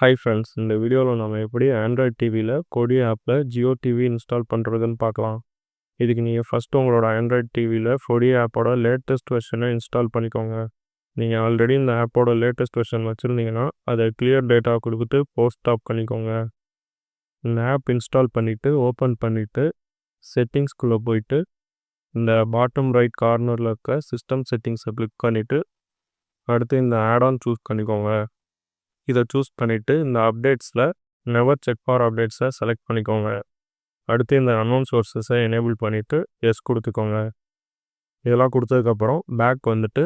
Hi friends, இந்த வீடியோவில் நம்ம எப்படி ஆண்ட்ராய்ட் டிவியில் கொடி ஆப்பில் ஜியோ டிவி இன்ஸ்டால் பண்ணுறதுன்னு பார்க்கலாம். இதுக்கு நீங்கள் ஃபஸ்ட்டு உங்களோட ஆண்ட்ராய்ட் டிவியில் கொடி ஆப்போட லேட்டஸ்ட் வெர்ஷனை இன்ஸ்டால் பண்ணிக்கோங்க. நீங்கள் ஆல்ரெடி இந்த ஆப்போட லேட்டஸ்ட் வெர்ஷன் வச்சுருந்தீங்கன்னா அதை கிளியர் டேட்டா கொடுத்துட்டு போஸ்ட் ஸ்டாப் பண்ணிக்கோங்க. இந்த ஆப் இன்ஸ்டால் பண்ணிவிட்டு ஓப்பன் பண்ணிவிட்டு செட்டிங்ஸ்குள்ளே போயிட்டு இந்த பாட்டம் ரைட் கார்னரில் இருக்க சிஸ்டம் செட்டிங்ஸை கிளிக் பண்ணிவிட்டு அடுத்து இந்த ஆட்-ஆன் சூஸ் பண்ணிக்கோங்க. இதை சூஸ் பண்ணிவிட்டு இந்த அப்டேட்ஸில் நெவர் செக் ஃபார் அப்டேட்ஸை செலக்ட் பண்ணிக்கோங்க. அடுத்து இந்த அன்னோன் சோர்ஸஸை எனேபிள் பண்ணிவிட்டு எஸ் கொடுத்துக்கோங்க. இதெல்லாம் கொடுத்ததுக்கப்புறம் பேக் வந்துட்டு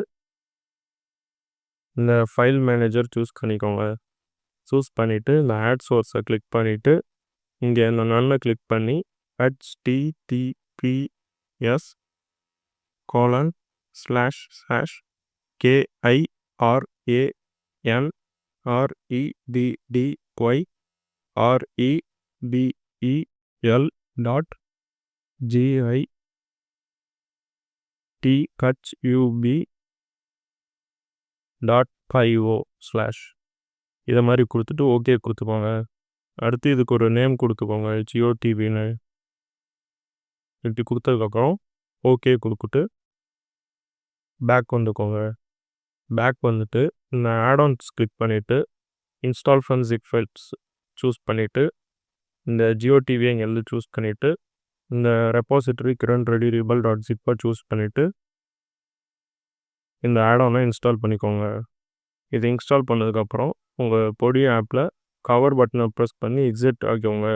இந்த ஃபைல் மேனேஜர் சூஸ் பண்ணிக்கோங்க. சூஸ் பண்ணிவிட்டு இந்த ஆட் சோர்ஸை கிளிக் பண்ணிவிட்டு இங்கே இந்த நன்னை கிளிக் பண்ணி https://kiran redbel.github.io/ இதை மாதிரி கொடுத்துட்டு ஓகே கொடுத்துக்கோங்க. அடுத்து இதுக்கு ஒரு நேம் கொடுத்துக்கோங்க, ஜியோ டிவின்னு. இப்படி கொடுத்ததுக்கப்புறம் ஓகே கொடுத்துட்டு பேக் வந்துக்கோங்க. பேக் வந்துட்டு இந்த ஆட்-ஆன்ஸ் கிளிக் பண்ணிவிட்டு install from zip files choose பண்ணிவிட்டு இந்த ஜியோ டிவியை இங்கே சூஸ் பண்ணிவிட்டு இந்த repository Kiran ready ripple dot ஜிப்பை சூஸ் பண்ணிவிட்டு இந்த ஆட்-ஆனை இன்ஸ்டால் பண்ணிக்கோங்க. இது இன்ஸ்டால் பண்ணதுக்கப்புறம் உங்கள் பொடி ஆப்பில் கவர் பட்டனை ப்ரெஸ் பண்ணி எக்ஸிட் ஆகிக்கோங்க.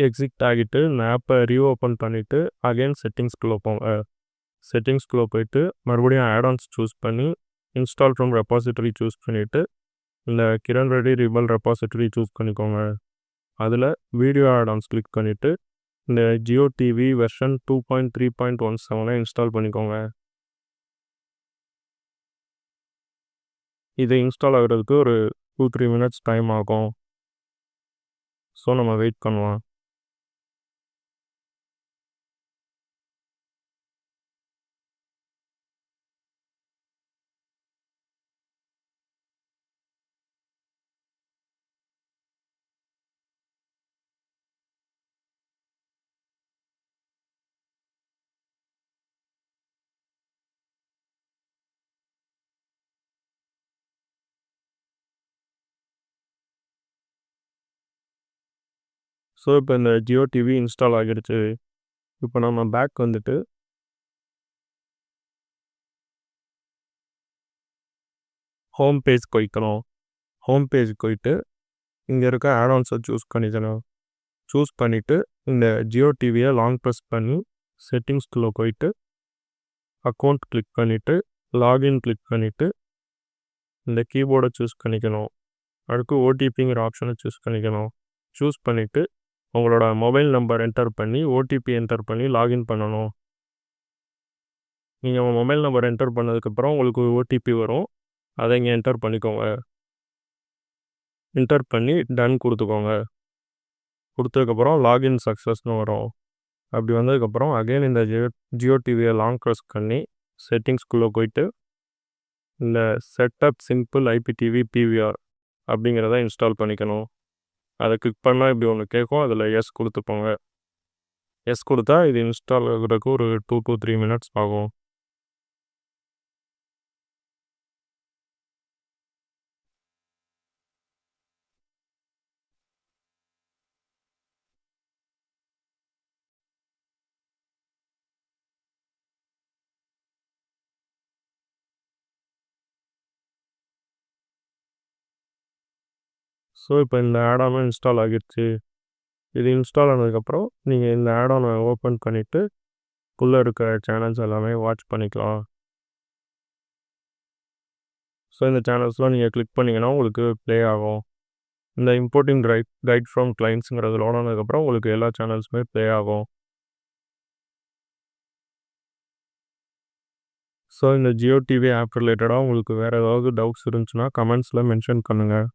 எக்ஸிட் ஆகிட்டு இந்த ஆப்பை ரீஓப்பன் பண்ணிவிட்டு அகைன் செட்டிங்ஸ்குள்ளே போங்க. செட்டிங்ஸ்குள்ளே போயிட்டு மறுபடியும் ஆட்-ஆன்ஸ் சூஸ் பண்ணி இன்ஸ்டால் ஃப்ரம் ரெப்பாசிட்டரி சூஸ் பண்ணிவிட்டு இந்த Kiran ready rebel repository choose பண்ணிக்கோங்க. அதில் வீடியோ ஆட்-ஆன்ஸ் கிளிக் பண்ணிவிட்டு இந்த ஜியோ டிவி வெர்ஷன் 2.3.17 இன்ஸ்டால் பண்ணிக்கோங்க. இது இன்ஸ்டால் ஆகிறதுக்கு ஒரு 2-3 மினிட்ஸ் டைம் ஆகும். ஸோ நம்ம வெயிட் பண்ணலாம். ஸோ இப்போ இந்த ஜியோ டிவி இன்ஸ்டால் ஆகிடுச்சு. இப்போ நம்ம பேக் வந்துட்டு ஹோம் பேஜ் போய்க்கணும். ஹோம் பேஜ் போயிட்டு இங்கே இருக்க ஆட்-ஆன்ஸை சூஸ் பண்ணிக்கணும். சூஸ் பண்ணிவிட்டு இந்த ஜியோ டிவியை லாங் ப்ரெஸ் பண்ணி செட்டிங்ஸ்குள்ளே போயிட்டு அக்கௌண்ட் கிளிக் பண்ணிவிட்டு லாகின் கிளிக் பண்ணிவிட்டு இந்த கீபோர்டை சூஸ் பண்ணிக்கணும். அடுத்து ஓடிபிங்கிற ஆப்ஷனை சூஸ் பண்ணிக்கணும். சூஸ் பண்ணிவிட்டு உங்களோட மொபைல் நம்பர் என்டர் பண்ணி ஓடிபி என்டர் பண்ணி லாகின் பண்ணணும். நீங்கள் உங்கள் மொபைல் நம்பர் என்டர் பண்ணதுக்கப்புறம் உங்களுக்கு ஓடிபி வரும். அதை இங்கே என்டர் பண்ணிக்கோங்க. என்டர் பண்ணி டன் கொடுத்துக்கோங்க. கொடுத்ததுக்கப்புறம் லாகின் சக்ஸஸ்னு வரும். அப்படி வந்ததுக்கப்புறம் அகைன் இந்த ஜியோ டிவியை லாங் ப்ரெஸ் பண்ணி செட்டிங்ஸ்குள்ளே போயிட்டு இந்த செட்டப் சிம்பிள் ஐபிடிவி பிவிஆர் அப்படிங்கிறத இன்ஸ்டால் பண்ணிக்கணும். அதை கிளிக் பண்ணால் இப்படி ஒன்று கேட்கும். அதில் எஸ் கொடுத்துப்போங்க. எஸ் கொடுத்தா இது இன்ஸ்டால் ஆகிறதுக்கு ஒரு 2 to 3 மினிட்ஸ் ஆகும். ஸோ இப்போ இந்த ஆட்-ஆனும் இன்ஸ்டால் ஆகிடுச்சு. இது இன்ஸ்டால் ஆனதுக்கப்புறம் நீங்கள் இந்த ஆட்-ஆனை ஓப்பன் பண்ணிவிட்டு உள்ளே இருக்கிற சேனல்ஸ் எல்லாமே வாட்ச் பண்ணிக்கலாம். ஸோ இந்த சேனல்ஸ்லாம் நீங்கள் கிளிக் பண்ணிங்கன்னா உங்களுக்கு ப்ளே ஆகும். இந்த இம்போர்ட்டிங் கைட் ஃப்ரம் கிளைண்ட்ஸுங்கிறது லோட் ஆனதுக்கப்புறம் உங்களுக்கு எல்லா சேனல்ஸுமே ப்ளே ஆகும். ஸோ இந்த ஜியோ டிவி ஆப் ரிலேட்டடாக உங்களுக்கு வேறு ஏதாவது டவுட்ஸ் இருந்துச்சுன்னா கமெண்ட்ஸில் மென்ஷன் பண்ணுங்கள்.